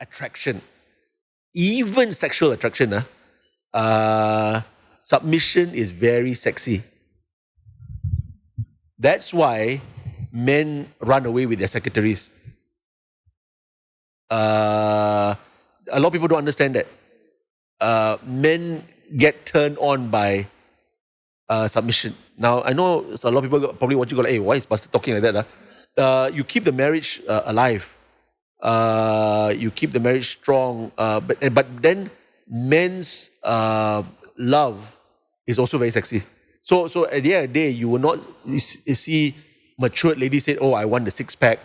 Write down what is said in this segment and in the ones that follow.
attraction, even sexual attraction, submission is very sexy. That's why men run away with their secretaries. A lot of people don't understand that. Men get turned on by submission. Now, I know a lot of people probably watching go like, hey, why is Pastor talking like that? You keep the marriage alive. You keep the marriage strong. But then men's love is also very sexy. So at the end of the day, you will not see matured ladies say, oh, I want the six-pack.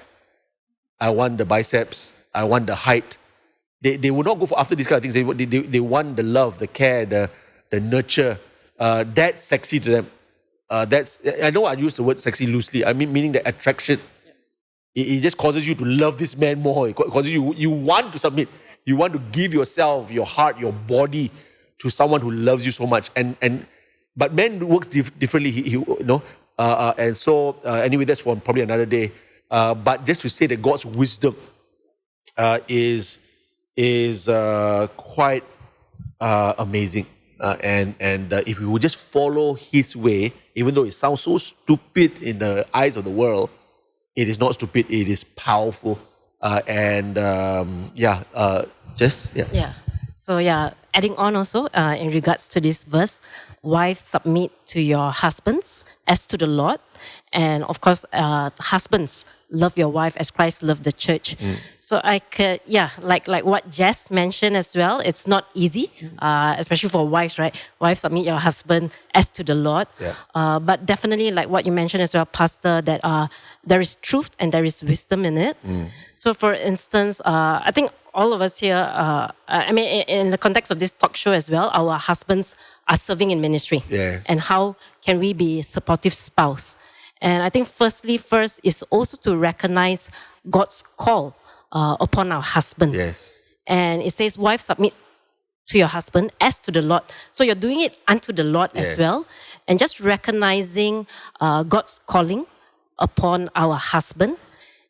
I want the biceps. I want the height. They will not go for after these kind of things. They want the love, the care, the nurture. That's sexy to them. I know I use the word sexy loosely. I mean, meaning the attraction. It just causes you to love this man more. It causes you want to submit. You want to give yourself, your heart, your body to someone who loves you so much. But men works differently. And so anyway, that's for probably another day. But just to say that God's wisdom is quite amazing. And if we would just follow His way, even though it sounds so stupid in the eyes of the world, it is not stupid. It is powerful. So adding on also in regards to this verse, wives submit to your husbands as to the Lord, and of course, husbands love your wife as Christ loved the church. So I could, like what Jess mentioned as well, it's not easy, especially for wives, right? Wives submit your husband as to the Lord. Yeah. But definitely, like what you mentioned as well, Pastor, that there is truth and there is wisdom in it. So for instance, I think all of us here, in the context of this talk show as well, our husbands are serving in ministry. Yes. And how can we be supportive spouse? And I think first is also to recognize God's call upon our husband. Yes. And it says, wife, submit to your husband as to the Lord. So you're doing it unto the Lord as well. And just recognizing God's calling upon our husband.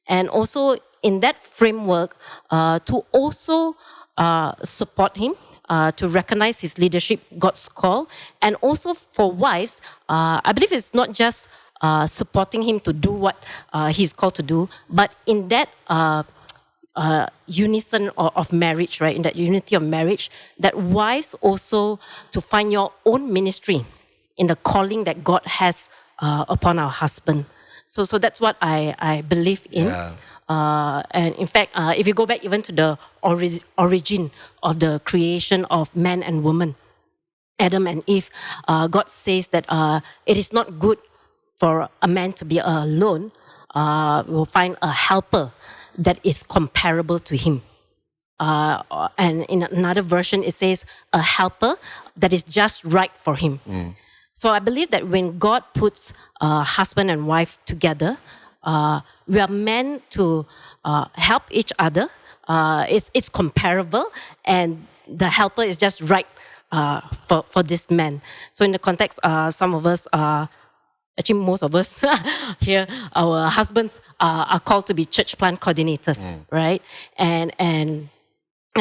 And also in that framework, to also support him, to recognize his leadership, God's call. And also for wives, I believe it's not just supporting him to do what he's called to do, but in that unison of marriage, right? In that unity of marriage, that wives also to find your own ministry in the calling that God has upon our husband. So that's what I believe in. Yeah. And in fact, if you go back even to the origin of the creation of man and woman, Adam and Eve, God says that it is not good for a man to be alone. We'll find a helper that is comparable to him. And in another version, it says a helper that is just right for him. So I believe that when God puts husband and wife together, we are meant to help each other. It's comparable, and the helper is just right for this man. So in the context, some of us actually most of us here, our husbands are called to be church plant coordinators, right? And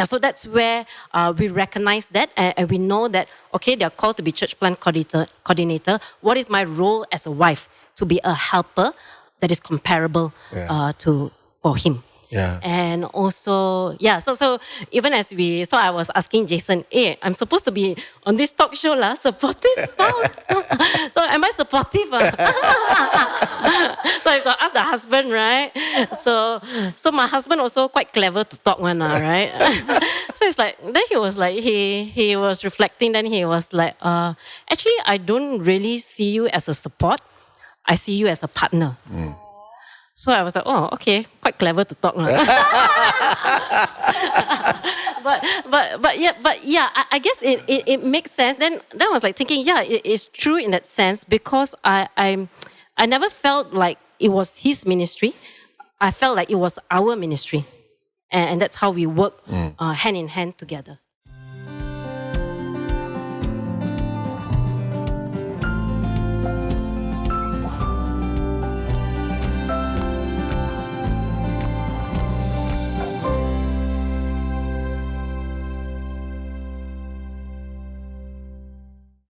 so that's where we recognize that, and we know that, okay, they're called to be church plant coordinator. What is my role as a wife? To be a helper that is comparable for him. Yeah. And also, so even as I was asking Jason, hey, I'm supposed to be on this talk show, supportive spouse. So am I supportive? So I have to ask the husband, right? So my husband also quite clever to talk one, right? So it's like, then he was like, he was reflecting, then he was like, actually, I don't really see you as a support. I see you as a partner. So I was like, oh, okay, quite clever to talk. But I guess it makes sense. Then I was like thinking, it is true in that sense, because I never felt like it was his ministry. I felt like it was our ministry. And that's how we work hand in hand together.